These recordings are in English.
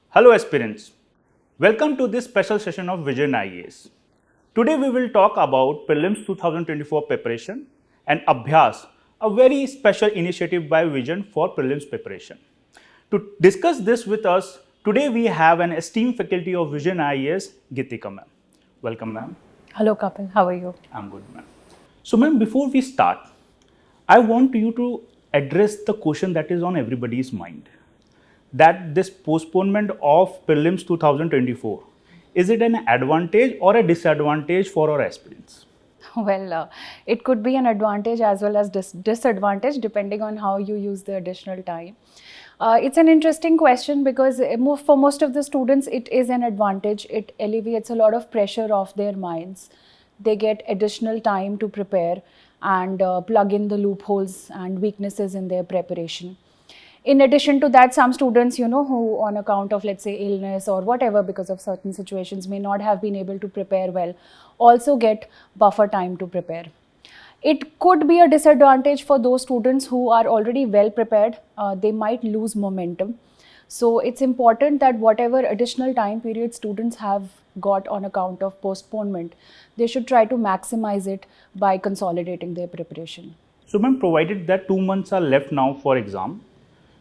Hello aspirants, welcome to this special session of VisionIAS. Today we will talk about Prelims 2024 preparation and Abhyaas, a very special initiative by Vision for Prelims preparation. To discuss this with us, today we have an esteemed faculty of VisionIAS, Geetika ma'am. Welcome ma'am. Hello Kapil, how are you? I'm good ma'am. So ma'am, before we start, I want you to address the question that is on everybody's mind. That this postponement of prelims 2024, is it an advantage or a disadvantage for our aspirants? Well, it could be an advantage as well as disadvantage depending on how you use the additional time. It's an interesting question because for most of the students it is an advantage. It alleviates a lot of pressure off their minds. They get additional time to prepare and plug in the loopholes and weaknesses in their preparation. In addition to that, some students, who on account of, let's say, illness or whatever, because of certain situations, may not have been able to prepare well, also get buffer time to prepare. It could be a disadvantage for those students who are already well prepared. They might lose momentum. So it's important that whatever additional time period students have got on account of postponement, they should try to maximize it by consolidating their preparation. So ma'am, provided that 2 months are left now for exam,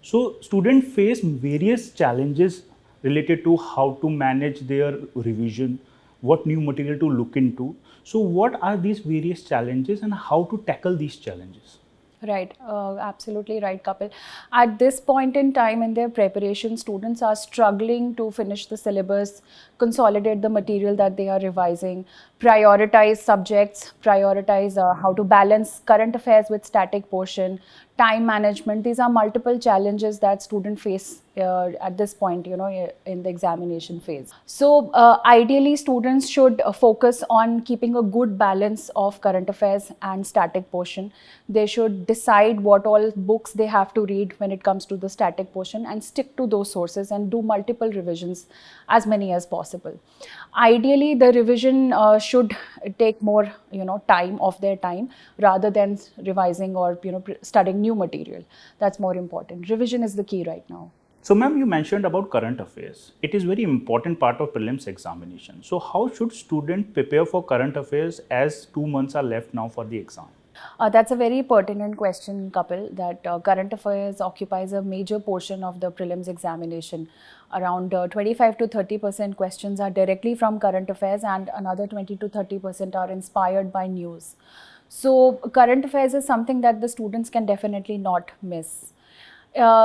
so students face various challenges related to how to manage their revision, what new material to look into. So what are these various challenges and how to tackle these challenges? Right, absolutely right, Kapil. At this point in time in their preparation, students are struggling to finish the syllabus, consolidate the material that they are revising, prioritize subjects, prioritize how to balance current affairs with static portion, time management. These are multiple challenges that students face at this point, in the examination phase. So ideally, students should focus on keeping a good balance of current affairs and static portion. They should decide what all books they have to read when it comes to the static portion and stick to those sources and do multiple revisions, as many as possible. Ideally, the revision should take more, time of their time rather than revising or, studying new material. That's more important. Revision is the key right now. So ma'am, you mentioned about current affairs. It is very important part of prelims examination. So how should student prepare for current affairs as 2 months are left now for the exam? That's a very pertinent question, Kapil, that current affairs occupies a major portion of the prelims examination. Around 25 to 30% questions are directly from current affairs and another 20 to 30% are inspired by news. So current affairs is something that the students can definitely not miss.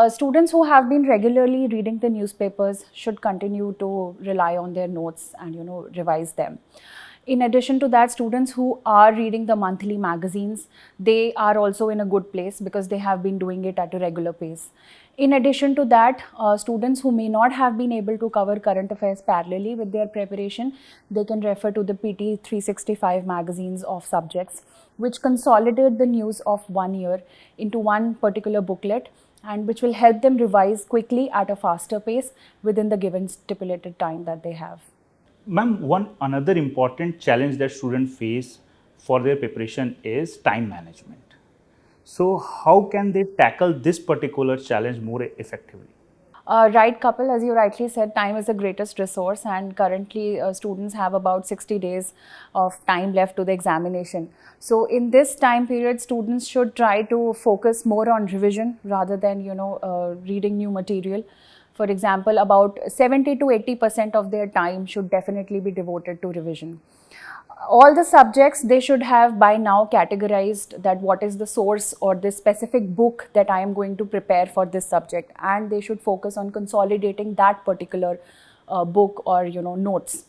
Students who have been regularly reading the newspapers should continue to rely on their notes and revise them. In addition to that, students who are reading the monthly magazines, they are also in a good place because they have been doing it at a regular pace. In addition to that, students who may not have been able to cover current affairs parallelly with their preparation, they can refer to the PT 365 magazines of subjects, which consolidate the news of 1 year into one particular booklet and which will help them revise quickly at a faster pace within the given stipulated time that they have. Ma'am, one another important challenge that students face for their preparation is time management. So how can they tackle this particular challenge more effectively? Right, Kapil, as you rightly said, time is the greatest resource and currently students have about 60 days of time left to the examination. So in this time period, students should try to focus more on revision rather than, reading new material. For example, about 70 to 80% of their time should definitely be devoted to revision. All the subjects, they should have by now categorized that what is the source or the specific book that I am going to prepare for this subject, and they should focus on consolidating that particular book or notes.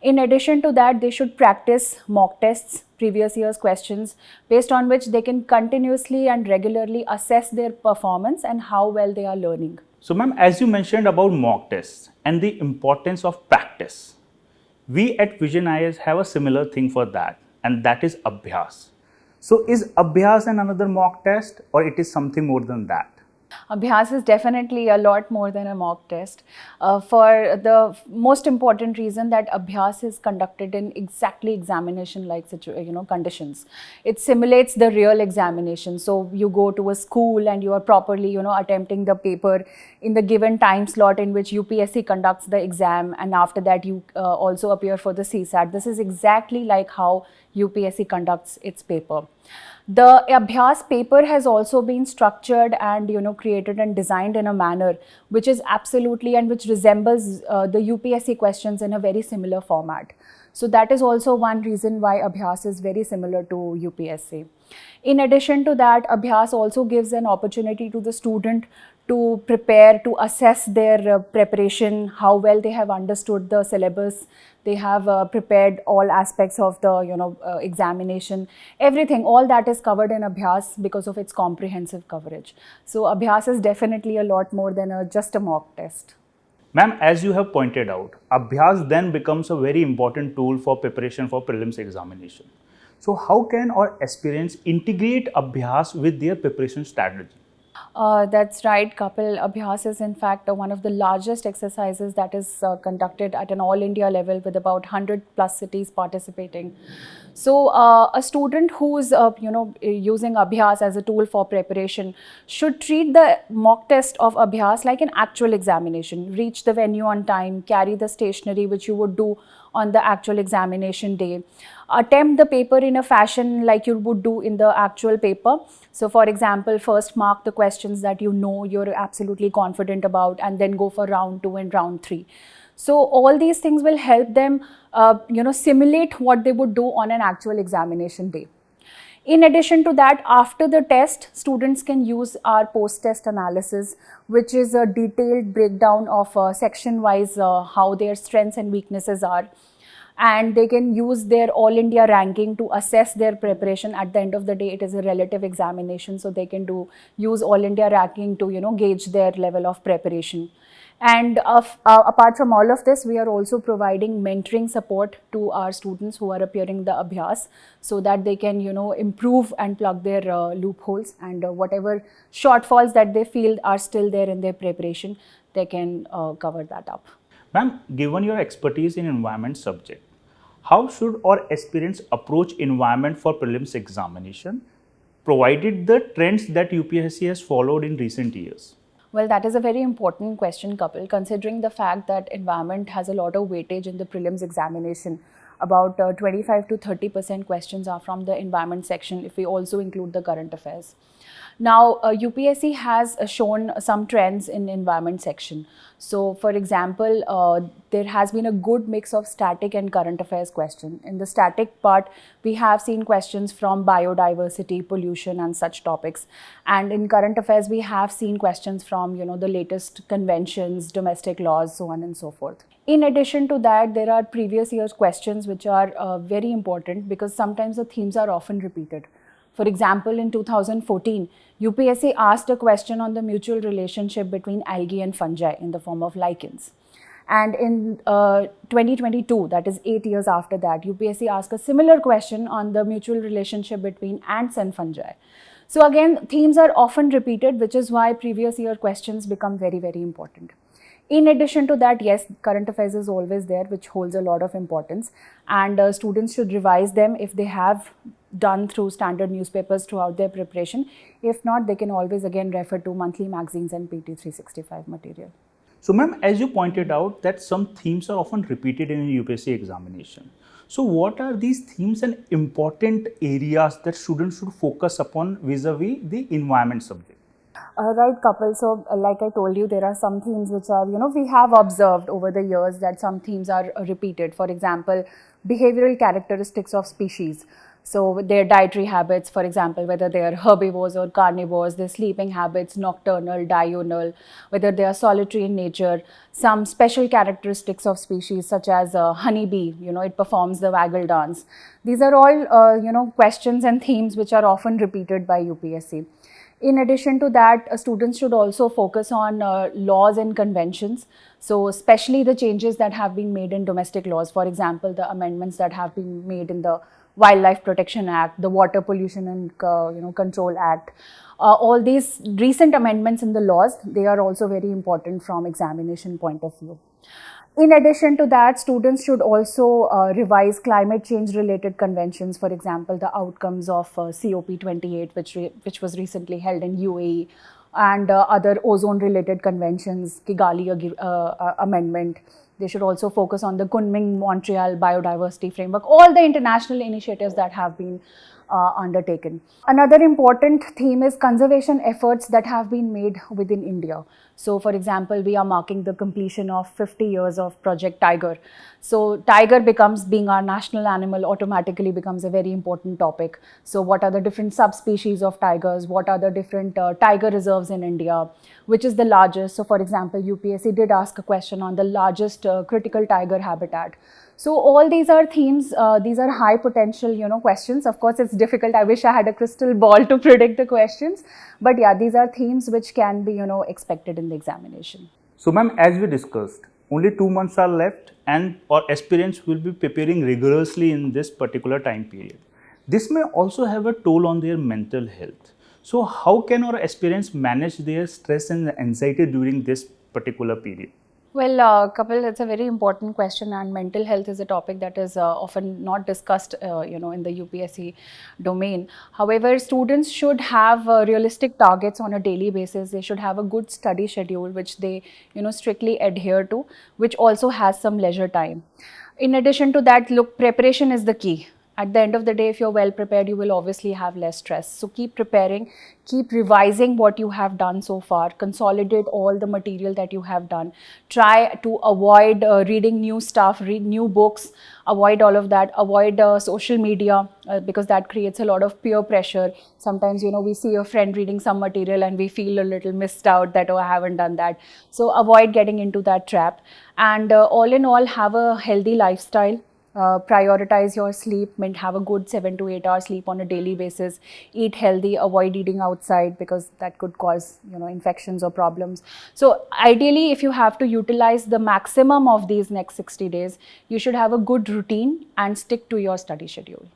In addition to that, they should practice mock tests, previous year's questions, based on which they can continuously and regularly assess their performance and how well they are learning. So ma'am, as you mentioned about mock tests and the importance of practice, we at VisionIAS have a similar thing for that, and that is Abhyaas. So is Abhyaas another mock test or it is something more than that? Abhyas is definitely a lot more than a mock test, for the most important reason that Abhyas is conducted in exactly examination-like conditions. It simulates the real examination. So you go to a school and you are properly attempting the paper in the given time slot in which UPSC conducts the exam, and after that you also appear for the CSAT. This is exactly like how UPSC conducts its paper. The Abhyas paper has also been structured and created and designed in a manner which is absolutely and which resembles the UPSC questions in a very similar format. So that is also one reason why Abhyas is very similar to UPSC. In addition to that, Abhyas also gives an opportunity to the student to prepare, to assess their preparation, how well they have understood the syllabus, they have prepared all aspects of the examination, everything, all that is covered in Abhyas because of its comprehensive coverage. So Abhyas is definitely a lot more than just a mock test. Ma'am, as you have pointed out, Abhyas then becomes a very important tool for preparation for prelims examination. So how can our aspirants integrate Abhyas with their preparation strategy? That's right, Kapil. Abhyas is in fact one of the largest exercises that is conducted at an all India level with about 100 plus cities participating. So a student who is using Abhyas as a tool for preparation should treat the mock test of Abhyas like an actual examination. Reach the venue on time, carry the stationery which you would do on the actual examination day. Attempt the paper in a fashion like you would do in the actual paper. So for example, first mark the questions that you're absolutely confident about, and then go for round 2 and round 3. So all these things will help them simulate what they would do on an actual examination day. In addition to that, after the test, students can use our post-test analysis, which is a detailed breakdown of section-wise how their strengths and weaknesses are. And they can use their all India ranking to assess their preparation. At the end of the day, it is a relative examination, so they can use all India ranking to gauge their level of preparation. And apart from all of this, we are also providing mentoring support to our students who are appearing the Abhyas, so that they can improve and plug their loopholes, and whatever shortfalls that they feel are still there in their preparation, they can cover that up. Ma'am, given your expertise in environment subject, how should our aspirants approach environment for prelims examination, provided the trends that UPSC has followed in recent years? Well, that is a very important question, Kapil, considering the fact that environment has a lot of weightage in the prelims examination. About 25 to 30% questions are from the environment section if we also include the current affairs. Now, UPSC has shown some trends in environment section. So, for example, there has been a good mix of static and current affairs question. In the static part, we have seen questions from biodiversity, pollution and such topics. And in current affairs, we have seen questions from the latest conventions, domestic laws, so on and so forth. In addition to that, there are previous year's questions which are very important because sometimes the themes are often repeated. For example, in 2014, UPSC asked a question on the mutual relationship between algae and fungi in the form of lichens. And in 2022, that is 8 years after that, UPSC asked a similar question on the mutual relationship between ants and fungi. So again, themes are often repeated, which is why previous year questions become very, very important. In addition to that, yes, current affairs is always there, which holds a lot of importance, and students should revise them if they have done through standard newspapers throughout their preparation. If not, they can always again refer to monthly magazines and PT 365 material. So ma'am, as you pointed out that some themes are often repeated in a UPSC examination. So what are these themes and important areas that students should focus upon vis-a-vis the environment subject? Right, Kapil. So, like I told you, there are some themes which are, we have observed over the years that some themes are repeated. For example, behavioral characteristics of species. So, their dietary habits, for example, whether they are herbivores or carnivores, their sleeping habits, nocturnal, diurnal, whether they are solitary in nature, some special characteristics of species such as honeybee, it performs the waggle dance. These are all, questions and themes which are often repeated by UPSC. In addition to that, students should also focus on laws and conventions. So especially the changes that have been made in domestic laws. For example, the amendments that have been made in the Wildlife Protection Act, the Water Pollution and Control Act. All these recent amendments in the laws, they are also very important from examination point of view. In addition to that, students should also revise climate change related conventions, for example, the outcomes of COP28, which was recently held in UAE, and other ozone related conventions, Kigali Amendment. They should also focus on the Kunming-Montreal Biodiversity Framework, all the international initiatives that have been undertaken. Another important theme is conservation efforts that have been made within India. So, for example, we are marking the completion of 50 years of Project Tiger. So, tiger being our national animal automatically becomes a very important topic. So, what are the different subspecies of tigers? What are the different tiger reserves in India? Which is the largest? So, for example, UPSC did ask a question on the largest critical tiger habitat. So all these are themes, these are high potential, questions. Of course, it's difficult. I wish I had a crystal ball to predict the questions. But yeah, these are themes which can be, expected in the examination. So ma'am, as we discussed, only 2 months are left and our aspirants will be preparing rigorously in this particular time period. This may also have a toll on their mental health. So how can our aspirants manage their stress and anxiety during this particular period? Well, Kapil, it's a very important question, and mental health is a topic that is often not discussed, in the UPSC domain. However, students should have realistic targets on a daily basis. They should have a good study schedule, which they, strictly adhere to, which also has some leisure time. In addition to that, look, preparation is the key. At the end of the day, if you're well prepared, you will obviously have less stress. So keep preparing, keep revising what you have done so far, consolidate all the material that you have done. Try to avoid reading new stuff, read new books, avoid all of that, avoid social media because that creates a lot of peer pressure. Sometimes, we see a friend reading some material and we feel a little missed out that, oh, I haven't done that. So avoid getting into that trap. And all in all, have a healthy lifestyle. Prioritize your sleep, have a good 7 to 8 hours sleep on a daily basis, eat healthy, avoid eating outside because that could cause infections or problems. So ideally, if you have to utilize the maximum of these next 60 days, you should have a good routine and stick to your study schedule.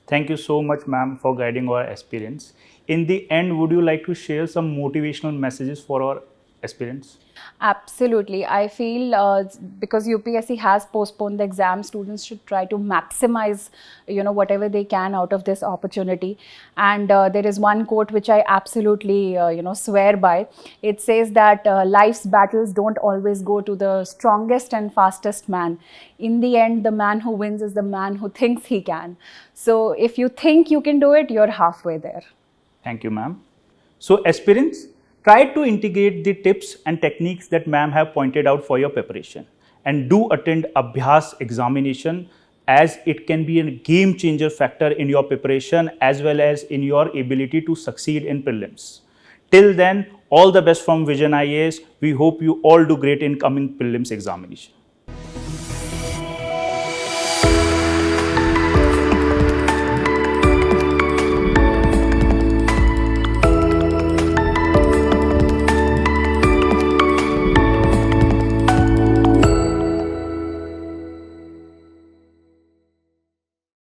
Thank you so much, ma'am, for guiding our aspirants. In the end, would you like to share some motivational messages for our aspirants? Absolutely. I feel because UPSC has postponed the exam, students should try to maximize, whatever they can out of this opportunity. And there is one quote which I absolutely, swear by. It says that life's battles don't always go to the strongest and fastest man. In the end, the man who wins is the man who thinks he can. So if you think you can do it, you're halfway there. Thank you, ma'am. So aspirants, try to integrate the tips and techniques that ma'am have pointed out for your preparation, and do attend Abhyaas examination, as it can be a game changer factor in your preparation as well as in your ability to succeed in prelims. Till then, all the best from VisionIAS. We hope you all do great in coming prelims examination.